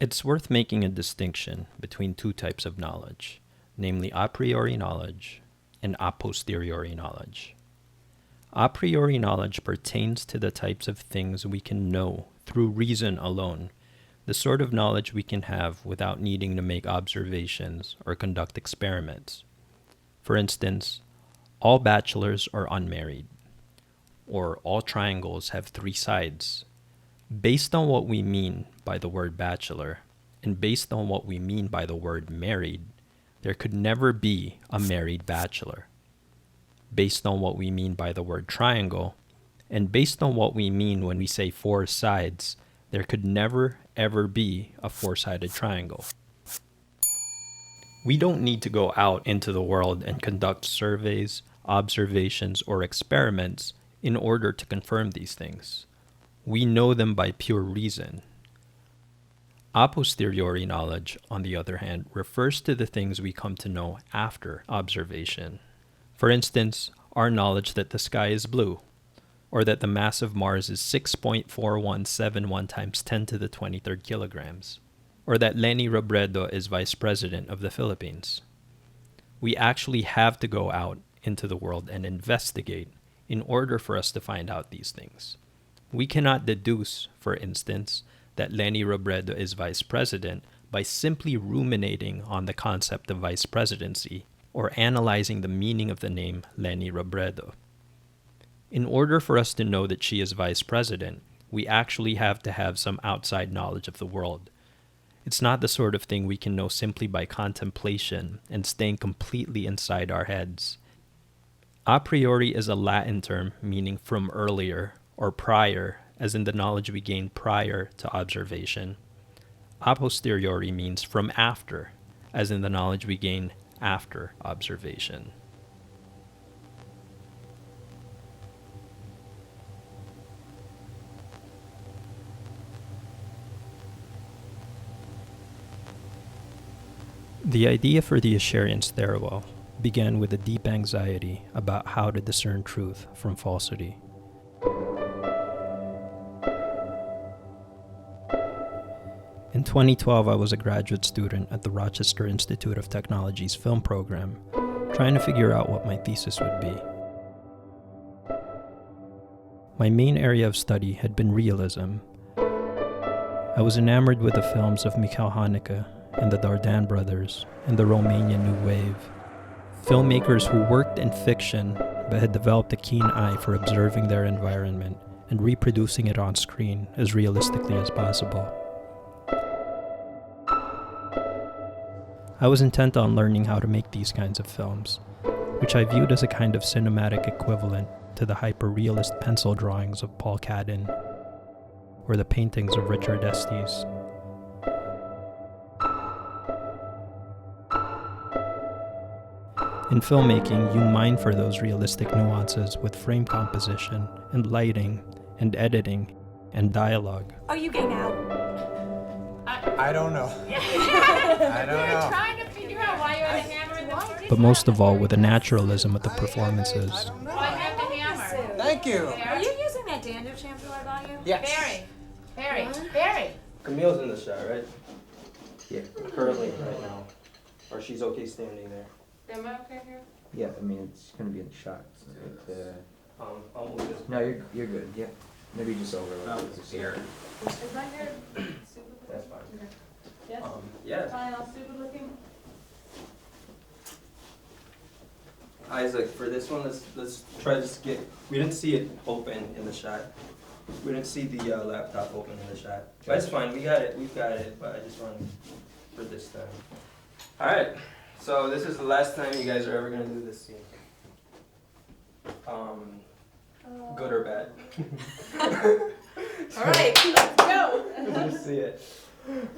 It's worth making a distinction between two types of knowledge, namely a priori knowledge and a posteriori knowledge. A priori knowledge pertains to the types of things we can know through reason alone, the sort of knowledge we can have without needing to make observations or conduct experiments. For instance, all bachelors are unmarried, or all triangles have three sides. Based on what we mean by the word bachelor, and based on what we mean by the word married, there could never be a married bachelor. Based on what we mean by the word triangle, and based on what we mean when we say four sides, there could never, ever be a four-sided triangle. We don't need to go out into the world and conduct surveys, observations, or experiments in order to confirm these things. We know them by pure reason. A posteriori knowledge, on the other hand, refers to the things we come to know after observation. For instance, our knowledge that the sky is blue, or that the mass of Mars is 6.4171 times 10 to the 23rd kilograms, or that Leni Robredo is vice president of the Philippines. We actually have to go out into the world and investigate in order for us to find out these things. We cannot deduce, for instance, that Leni Robredo is vice president by simply ruminating on the concept of vice presidency or analyzing the meaning of the name Leni Robredo. In order for us to know that she is vice president, we actually have to have some outside knowledge of the world. It's not the sort of thing we can know simply by contemplation and staying completely inside our heads. A priori is a Latin term meaning from earlier or prior, as in the knowledge we gain prior to observation. A posteriori means from after, as in the knowledge we gain after observation. The idea for the Escherian Stairwell began with a deep anxiety about how to discern truth from falsity. In 2012, I was a graduate student at the Rochester Institute of Technology's film program, trying to figure out what my thesis would be. My main area of study had been realism. I was enamored with the films of Michael Haneke and the Dardenne brothers and the Romanian New Wave, filmmakers who worked in fiction but had developed a keen eye for observing their environment and reproducing it on screen as realistically as possible. I was intent on learning how to make these kinds of films, which I viewed as a kind of cinematic equivalent to the hyper-realist pencil drawings of Paul Cadden or the paintings of Richard Estes. In filmmaking, you mine for those realistic nuances with frame composition and lighting and editing and dialogue. Are you gay now? I don't know. I don't know. Trying to figure out why you had the hammer in the first But most of all, with a naturalism of the performances. I don't know. I have the hammer. Thank you. Are you using that dandruff shampoo I bought you? Yes. Barry. Camille's in the shot, right? Yeah. Curling right now. Or she's okay standing there. Am I okay here? Yeah, I mean, it's gonna be in the shot. I'll move this. No, you're good, yeah. Maybe just overlap this here. Is my hair super? That's fine. Yes? Yeah. Fine, all super looking? Isaac, for this one, let's try to get. We didn't see it open in the shot. We didn't see the laptop open in the shot. But it's fine. We've got it. But I just wanted for this time. All right. So this is the last time you guys are ever gonna do this scene. Good or bad? All right, let's go. Just see it.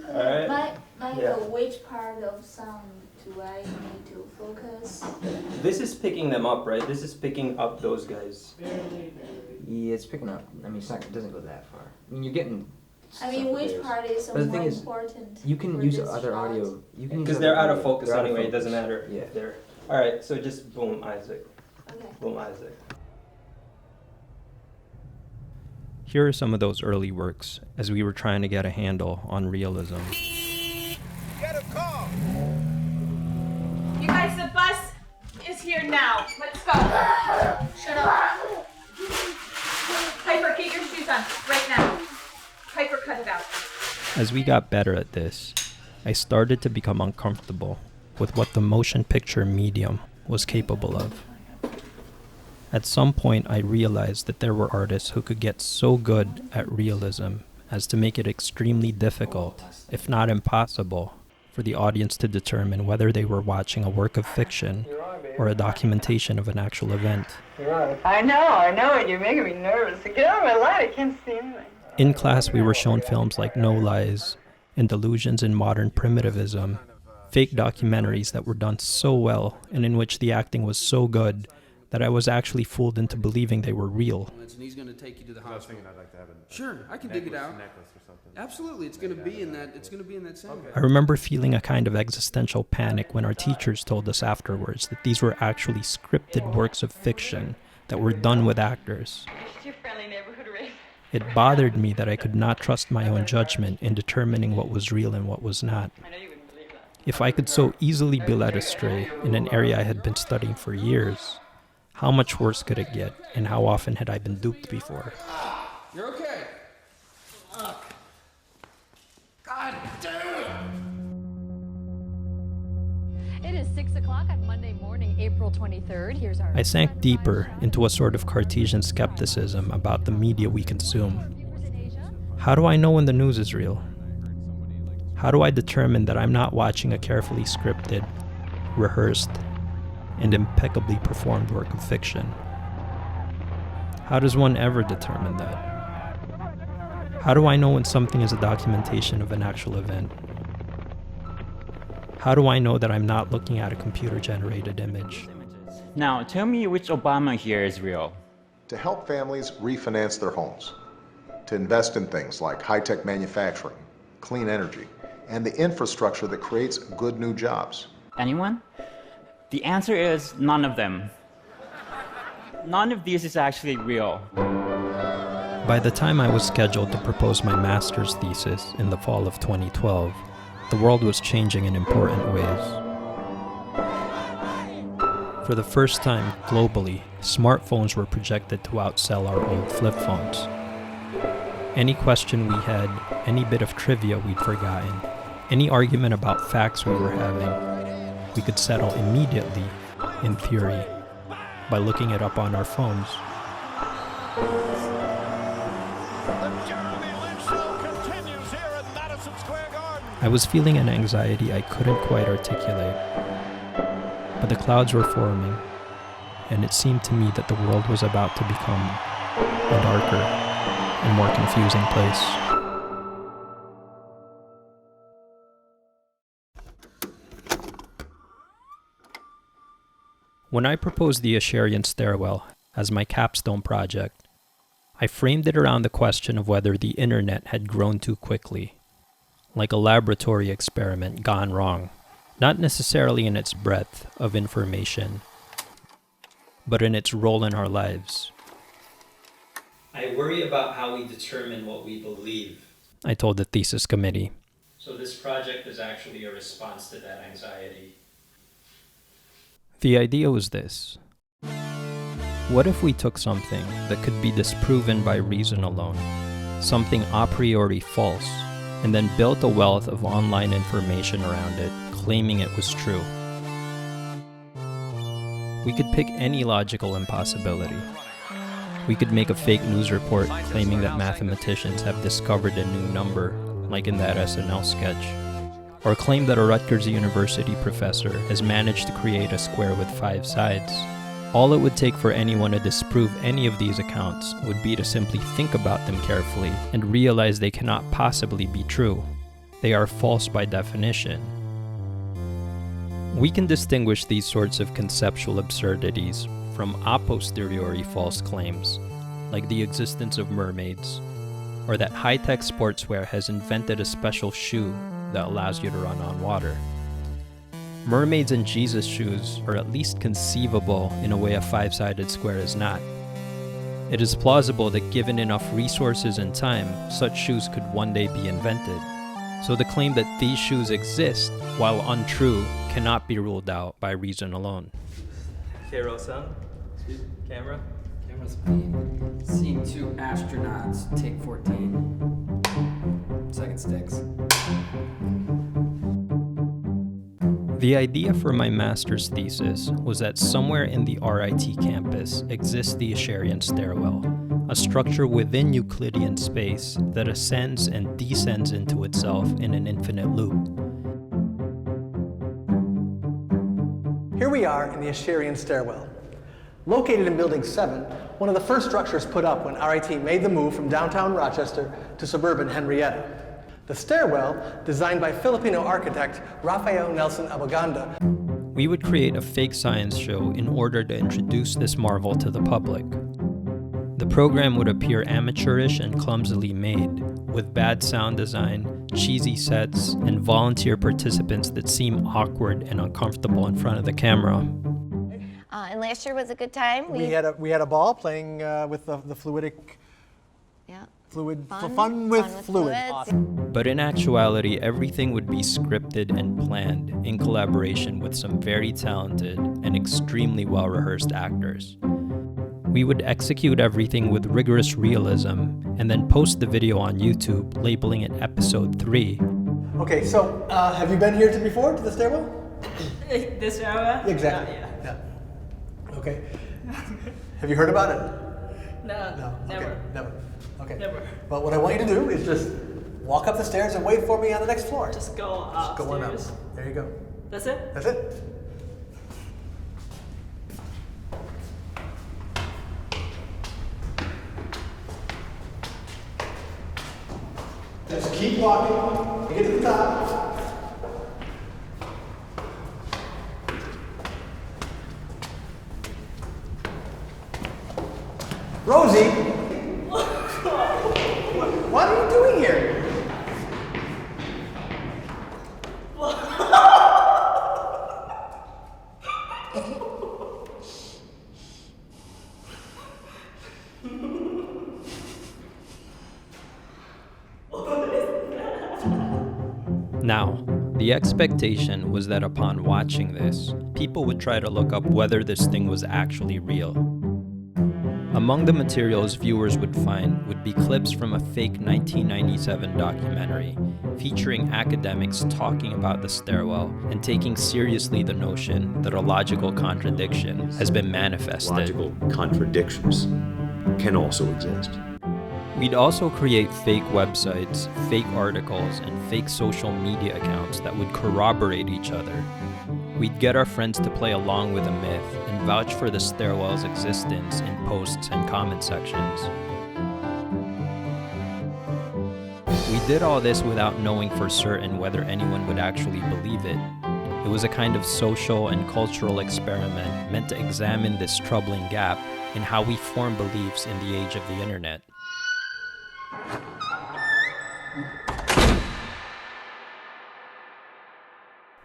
All right. Michael, which part of sound do I need to focus? This is picking them up, right? This is picking up those guys. Yeah, it's picking up. I mean, it doesn't go that far. I mean, you're getting. I mean, which part is But the more thing is, important? You can for use this other shot? audio. You can use Because other they're out audio. of focus They're out of anyway. It doesn't focus. matter Yeah. if they're. All right. So just boom, Isaac. Okay. Boom, Isaac. Here are some of those early works as we were trying to get a handle on realism. Get a call! You guys, the bus is here now. Let's go. Shut up. Piper, get your shoes on right now. Piper, cut it out. As we got better at this, I started to become uncomfortable with what the motion picture medium was capable of. At some point, I realized that there were artists who could get so good at realism as to make it extremely difficult, if not impossible, for the audience to determine whether they were watching a work of fiction or a documentation of an actual event. I know it. You're making me nervous. Get out of my light. I can't see anything. In class, we were shown films like No Lies and Delusions in Modern Primitivism, fake documentaries that were done so well and in which the acting was so good that I was actually fooled into believing they were real. And he's going to take you to the hospital. Sure, I can dig it out. Absolutely, it's going to be in that. It's going to be in that sound. I remember feeling a kind of existential panic when our teachers told us afterwards that these were actually scripted works of fiction that were done with actors. It bothered me that I could not trust my own judgment in determining what was real and what was not. If I could so easily be led astray in an area I had been studying for years, how much worse could it get, and how often had I been duped before? You're okay. God damn! It is 6 o'clock on Monday morning, April 23rd. Here's our... I sank deeper into a sort of Cartesian skepticism about the media we consume. How do I know when the news is real? How do I determine that I'm not watching a carefully scripted, rehearsed, and impeccably performed work of fiction? How does one ever determine that? How do I know when something is a documentation of an actual event? How do I know that I'm not looking at a computer-generated image? Now, tell me which Obama here is real. To help families refinance their homes, to invest in things like high-tech manufacturing, clean energy, and the infrastructure that creates good new jobs. Anyone? The answer is none of them. None of these is actually real. By the time I was scheduled to propose my master's thesis in the fall of 2012, the world was changing in important ways. For the first time globally, smartphones were projected to outsell our old flip phones. Any question we had, any bit of trivia we'd forgotten, any argument about facts we were having, we could settle immediately, in theory, by looking it up on our phones. I was feeling an anxiety I couldn't quite articulate, but the clouds were forming, and it seemed to me that the world was about to become a darker and more confusing place. When I proposed the Escherian Stairwell as my capstone project, I framed it around the question of whether the internet had grown too quickly, like a laboratory experiment gone wrong, not necessarily in its breadth of information, but in its role in our lives. I worry about how we determine what we believe, I told the thesis committee. So this project is actually a response to that anxiety. The idea was this. What if we took something that could be disproven by reason alone, something a priori false, and then built a wealth of online information around it, claiming it was true? We could pick any logical impossibility. We could make a fake news report claiming that mathematicians have discovered a new number, like in that SNL sketch, or claim that a Rutgers University professor has managed to create a square with 5 sides. All it would take for anyone to disprove any of these accounts would be to simply think about them carefully and realize they cannot possibly be true. They are false by definition. We can distinguish these sorts of conceptual absurdities from a posteriori false claims, like the existence of mermaids, or that high-tech sportswear has invented a special shoe that allows you to run on water. Mermaids and Jesus shoes are at least conceivable in a way a 5-sided square is not. It is plausible that given enough resources and time, such shoes could one day be invented. So the claim that these shoes exist, while untrue, cannot be ruled out by reason alone. Kiro-san, camera. Camera speed. Scene 2, astronauts, take 14. Second sticks. The idea for my master's thesis was that somewhere in the RIT campus exists the Escherian Stairwell, a structure within Euclidean space that ascends and descends into itself in an infinite loop. Here we are in the Escherian Stairwell. Located in Building 7, one of the first structures put up when RIT made the move from downtown Rochester to suburban Henrietta. The stairwell, designed by Filipino architect Rafael Nelson Aboganda. We would create a fake science show in order to introduce this marvel to the public. The program would appear amateurish and clumsily made, with bad sound design, cheesy sets, and volunteer participants that seem awkward and uncomfortable in front of the camera. And last year was a good time. We had a ball playing with the fluidic. Yeah. Fun with fluid. Awesome. But in actuality, everything would be scripted and planned in collaboration with some very talented and extremely well-rehearsed actors. We would execute everything with rigorous realism and then post the video on YouTube, labeling it Episode 3. Okay, so have you been here before, to the stairwell? The stairwell? Exactly. Yeah. Okay. Have you heard about it? No, never. Okay, never. Okay. Never. But what I want you to do is just walk up the stairs and wait for me on the next floor. Just go upstairs. Just go on up. There you go. That's it? That's it. Just keep walking. Get to the top. Rosie! What are you doing here? Now, the expectation was that upon watching this, people would try to look up whether this thing was actually real. Among the materials viewers would find would be clips from a fake 1997 documentary featuring academics talking about the stairwell and taking seriously the notion that a logical contradiction has been manifested. Logical contradictions can also exist. We'd also create fake websites, fake articles, and fake social media accounts that would corroborate each other. We'd get our friends to play along with a myth and vouch for the stairwell's existence in posts and comment sections. We did all this without knowing for certain whether anyone would actually believe it. It was a kind of social and cultural experiment meant to examine this troubling gap in how we form beliefs in the age of the internet.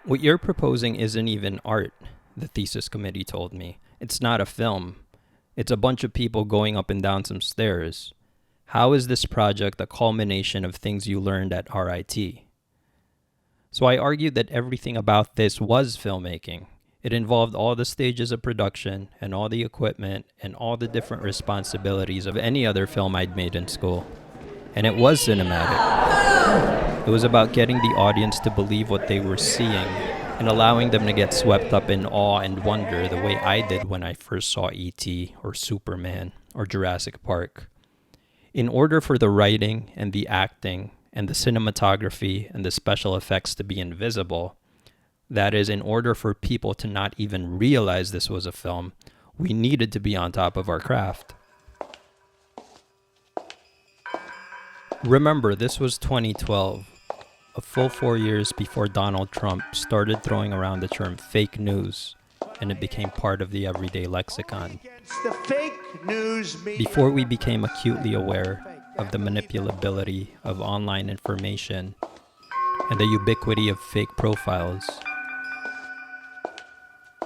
What you're proposing isn't even art, the thesis committee told me. It's not a film. It's a bunch of people going up and down some stairs. How is this project a culmination of things you learned at RIT? So I argued that everything about this was filmmaking. It involved all the stages of production and all the equipment and all the different responsibilities of any other film I'd made in school. And it was cinematic. It was about getting the audience to believe what they were seeing and allowing them to get swept up in awe and wonder the way I did when I first saw E.T. or Superman or Jurassic Park. In order for the writing and the acting and the cinematography and the special effects to be invisible, that is, in order for people to not even realize this was a film, we needed to be on top of our craft. Remember, this was 2012, a full 4 years before Donald Trump started throwing around the term fake news, and it became part of the everyday lexicon. The fake news Before we became acutely aware of the manipulability of online information and the ubiquity of fake profiles.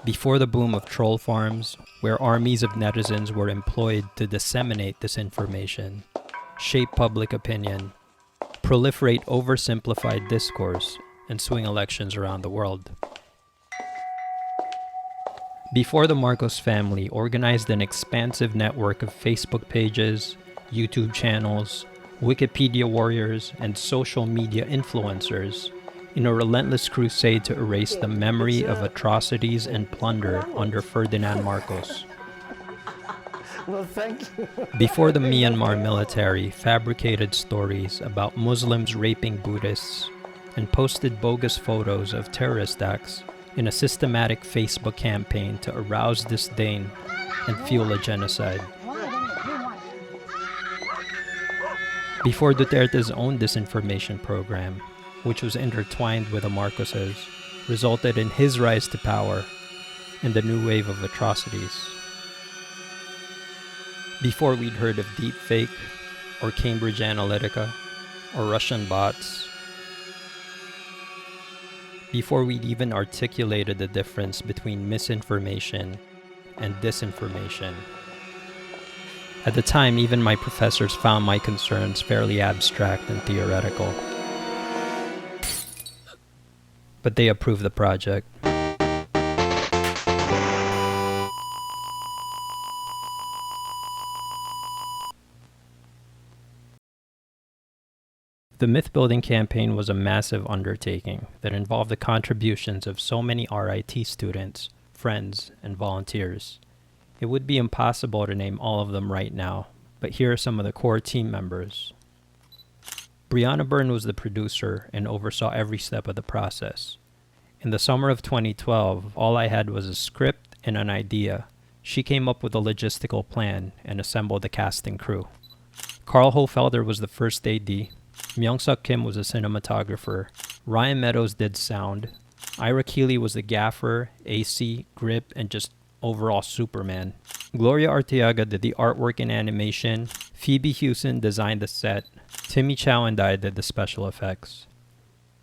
Before the boom of troll farms, where armies of netizens were employed to disseminate disinformation, shape public opinion, proliferate oversimplified discourse, and swing elections around the world. Before the Marcos family organized an expansive network of Facebook pages, YouTube channels, Wikipedia warriors, and social media influencers in a relentless crusade to erase the memory of atrocities and plunder under Ferdinand Marcos. Well, thank you. Before the Myanmar military fabricated stories about Muslims raping Buddhists and posted bogus photos of terrorist acts in a systematic Facebook campaign to arouse disdain and fuel a genocide. Before Duterte's own disinformation program, which was intertwined with the Marcoses, resulted in his rise to power and a new wave of atrocities. Before we'd heard of deepfake, or Cambridge Analytica, or Russian bots. Before we'd even articulated the difference between misinformation and disinformation. At the time, even my professors found my concerns fairly abstract and theoretical. But they approved the project. The myth-building campaign was a massive undertaking that involved the contributions of so many RIT students, friends, and volunteers. It would be impossible to name all of them right now, but here are some of the core team members. Brianna Byrne was the producer and oversaw every step of the process. In the summer of 2012, all I had was a script and an idea. She came up with a logistical plan and assembled the casting crew. Carl Hofelder was the first AD. Myung-Suk Kim was a cinematographer. Ryan Meadows did sound. Ira Keeley was the gaffer, AC, grip, and just overall Superman. Gloria Arteaga did the artwork and animation. Phoebe Hewson designed the set. Timmy Chow and I did the special effects.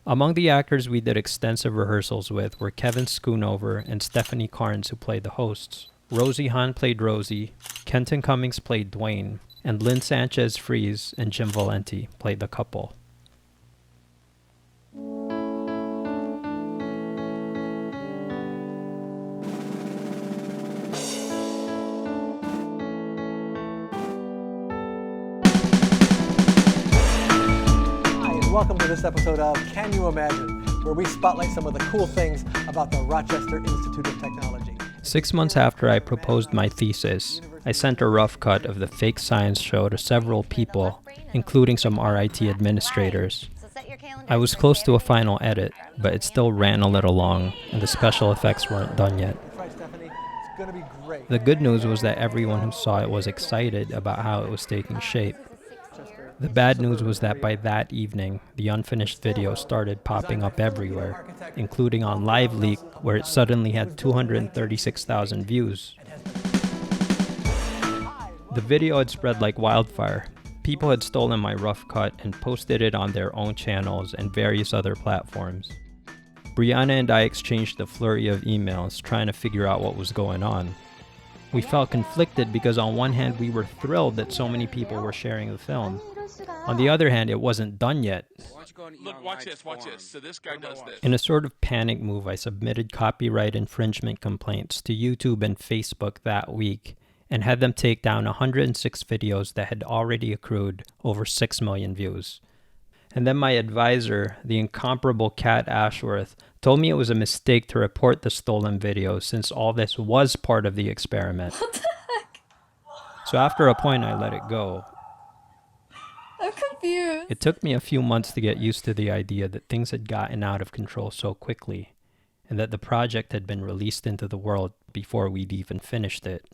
Among the actors we did extensive rehearsals with were Kevin Schoonover and Stephanie Carnes, who played the hosts. Rosie Hahn played Rosie. Kenton Cummings played Dwayne. And Lynn Sanchez Fries and Jim Valenti played the couple. Hi, and welcome to this episode of Can You Imagine, where we spotlight some of the cool things about the Rochester Institute of Technology. 6 months after I proposed my thesis, I sent a rough cut of the fake science show to several people, including some RIT administrators. I was close to a final edit, but it still ran a little long, and the special effects weren't done yet. The good news was that everyone who saw it was excited about how it was taking shape. The bad news was that by that evening, the unfinished video started popping up everywhere, including on LiveLeak, where it suddenly had 236,000 views. The video had spread like wildfire. People had stolen my rough cut and posted it on their own channels and various other platforms. Brianna and I exchanged a flurry of emails trying to figure out what was going on. We felt conflicted because on one hand we were thrilled that so many people were sharing the film. On the other hand, it wasn't done yet. Look, watch this. So this guy does this. In a sort of panic move, I submitted copyright infringement complaints to YouTube and Facebook that week and had them take down 106 videos that had already accrued over 6 million views. And then my advisor, the incomparable Kat Ashworth, told me it was a mistake to report the stolen videos since all this was part of the experiment. What the heck? So after a point, I let it go. I'm confused. It took me a few months to get used to the idea that things had gotten out of control so quickly, and that the project had been released into the world before we'd even finished it.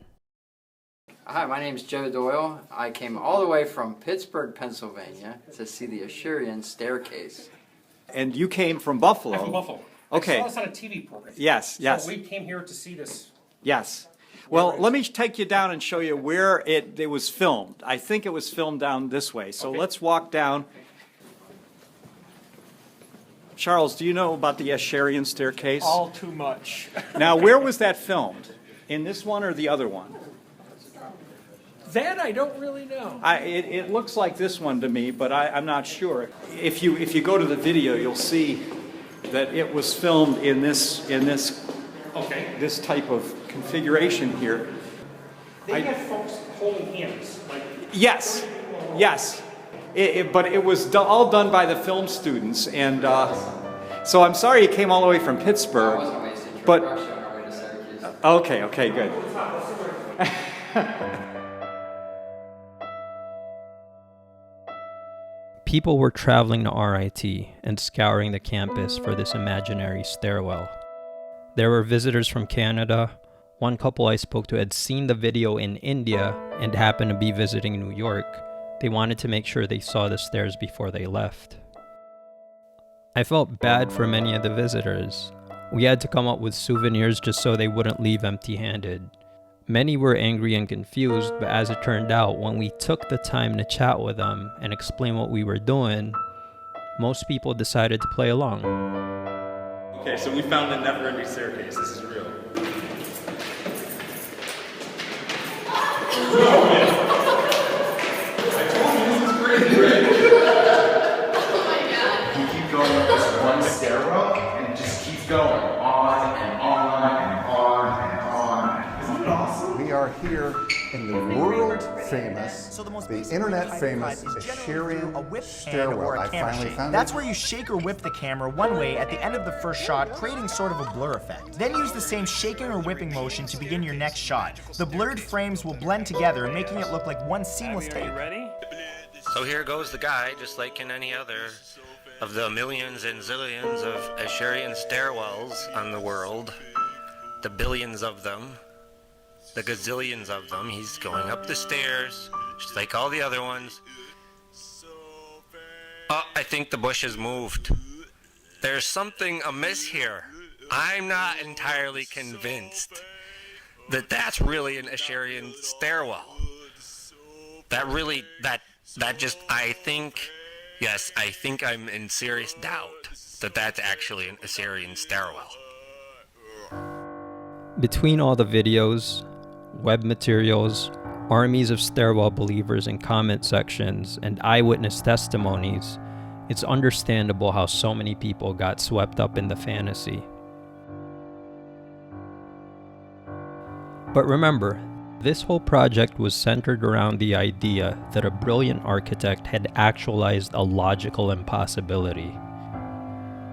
Hi, my name is Joe Doyle. I came all the way from Pittsburgh, Pennsylvania to see the Escherian Staircase. And you came from Buffalo? I'm from Buffalo. Okay. I saw this on a TV program. Yes. So we came here to see this. Yes. Well, let me take you down and show you where it was filmed. I think it was filmed down this way. So let's walk down. Charles, do you know about the Escherian staircase? All too much. Now, where was that filmed? In this one or the other one? That I don't really know. It looks like this one to me, but I'm not sure. If you go to the video, you'll see that it was filmed in this type of configuration here. They have folks holding hands. Like Yes. But it was all done by the film students, and so I'm sorry it came all the way from Pittsburgh. But okay, good. People were traveling to RIT and scouring the campus for this imaginary stairwell. There were visitors from Canada. One couple I spoke to had seen the video in India and happened to be visiting New York. They wanted to make sure they saw the stairs before they left. I felt bad for many of the visitors. We had to come up with souvenirs just so they wouldn't leave empty-handed. Many were angry and confused, but as it turned out, when we took the time to chat with them and explain what we were doing, most people decided to play along. Okay, so we found a never-ending staircase. This is real. You keep going up this one stairwell and it just keeps going on and on and on and on. Isn't it awesome? We are here in the world famous, the internet famous Escherian Stairwell. I finally found That's it. where you shake or whip the camera one way at the end of the first shot, creating sort of a blur effect. Then use the same shaking or whipping motion to begin your next shot. The blurred frames will blend together, making it look like one seamless take. Ready? So here goes the guy, just like in any other of the millions and zillions of Escherian stairwells on the world, the billions of them, the gazillions of them. He's going up the stairs, just like all the other ones. Oh, I think the bush has moved. There's something amiss here. I'm not entirely convinced that that's really an Escherian stairwell. I think I'm in serious doubt that that's actually an Escherian stairwell. Between all the videos, web materials, armies of stairwell believers in comment sections, and eyewitness testimonies, it's understandable how so many people got swept up in the fantasy. But remember, this whole project was centered around the idea that a brilliant architect had actualized a logical impossibility.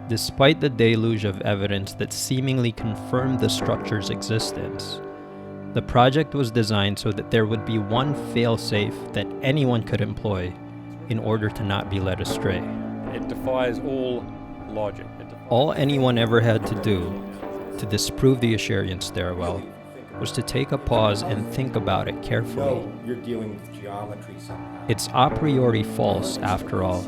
Despite the deluge of evidence that seemingly confirmed the structure's existence, the project was designed so that there would be one fail-safe that anyone could employ in order to not be led astray. It defies all logic. All anyone ever had to do to disprove the Escherian stairwell was to take a pause and think about it carefully. No, you're dealing with geometry somehow. It's a priori false, after all.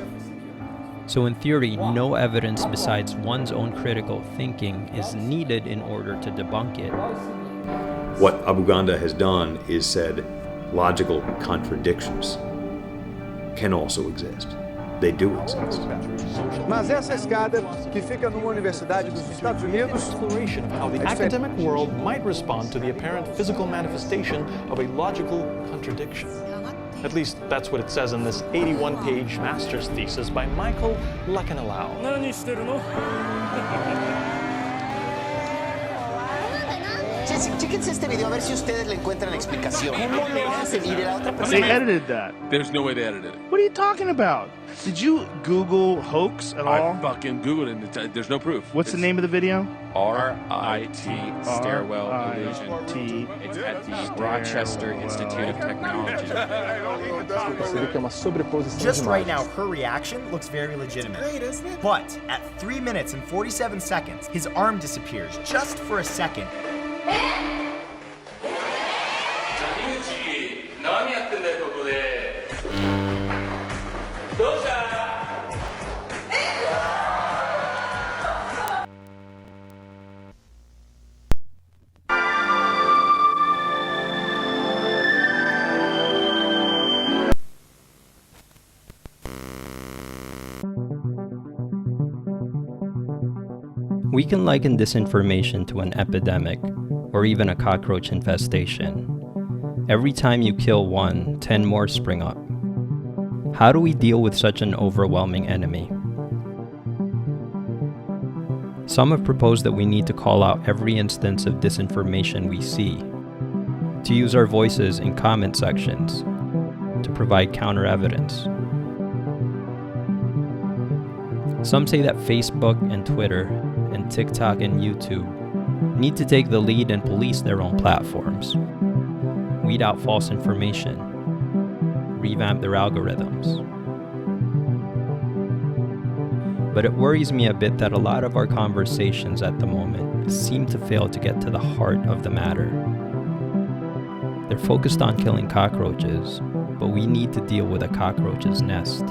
So in theory, no evidence besides one's own critical thinking is needed in order to debunk it. What Abuganda has done is said logical contradictions can also exist. They do exist. Mas essa escada que fica numa universidade dos Estados Unidos, Exploration of how the academic world might respond to the apparent physical manifestation of a logical contradiction. At least that's what it says in this 81-page master's thesis by Michael Lacanalao. Chéquense este video a ver si ustedes le encuentran explicación. ¿Cómo lo hacen? Y de la otra persona. They edited that. There's no way they edited it. What are you talking about? Did you Google hoax at all? I fucking Googled it and there's no proof. What's the name of the video? RIT, Stairwell Illusion. It's at the Rochester Institute of Technology. Just right now, her reaction looks very legitimate. Great, isn't it? But at 3 minutes and 47 seconds, his arm disappears just for a second. We can liken disinformation to an epidemic, or even a cockroach infestation. Every time you kill one, 10 more spring up. How do we deal with such an overwhelming enemy? Some have proposed that we need to call out every instance of disinformation we see, to use our voices in comment sections, to provide counter evidence. Some say that Facebook and Twitter and TikTok and YouTube need to take the lead and police their own platforms, weed out false information, revamp their algorithms. But it worries me a bit that a lot of our conversations at the moment seem to fail to get to the heart of the matter. They're focused on killing cockroaches, but we need to deal with a cockroach's nest.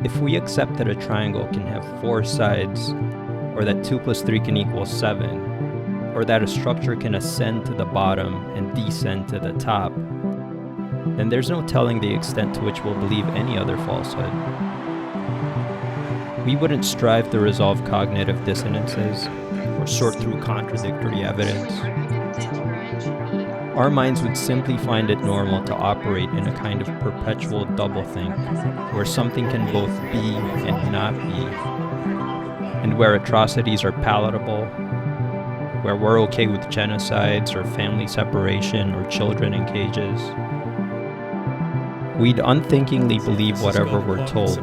If we accept that a triangle can have 4 sides, or that 2 + 3 can equal 7, or that a structure can ascend to the bottom and descend to the top, then there's no telling the extent to which we'll believe any other falsehood. We wouldn't strive to resolve cognitive dissonances or sort through contradictory evidence. Our minds would simply find it normal to operate in a kind of perpetual doublethink, where something can both be and not be, and where atrocities are palatable, where we're okay with genocides or family separation or children in cages. We'd unthinkingly believe whatever we're told,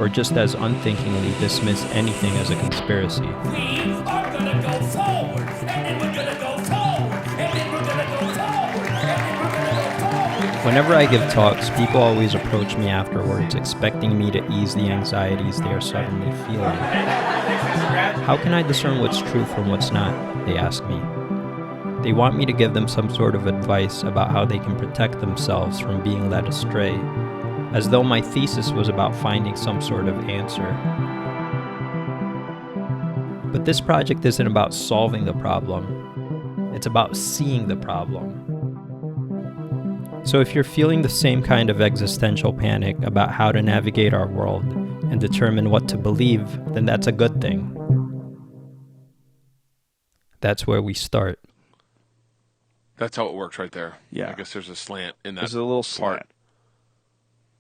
or just as unthinkingly dismiss anything as a conspiracy. We are gonna go forward, and then we're gonna go forward, and then we're gonna go forward, and then we're gonna go forward. Whenever I give talks, people always approach me afterwards, expecting me to ease the anxieties they are suddenly feeling. How can I discern what's true from what's not? They ask me. They want me to give them some sort of advice about how they can protect themselves from being led astray, as though my thesis was about finding some sort of answer. But this project isn't about solving the problem. It's about seeing the problem. So if you're feeling the same kind of existential panic about how to navigate our world and determine what to believe, then that's a good thing. That's where we start. That's how it works right there. Yeah. I guess there's a slant in that. There's a little part. slant.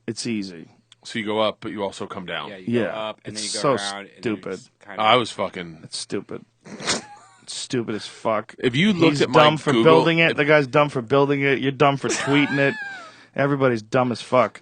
It's easy. So you go up, but you also come down. Yeah, you go up, and then you go around, and stupid. it's kind I was fucking. It's stupid. It's stupid as fuck. If you looked He's at my dumb for Google- building it. The guy's dumb for building it. You're dumb for tweeting it. Everybody's dumb as fuck.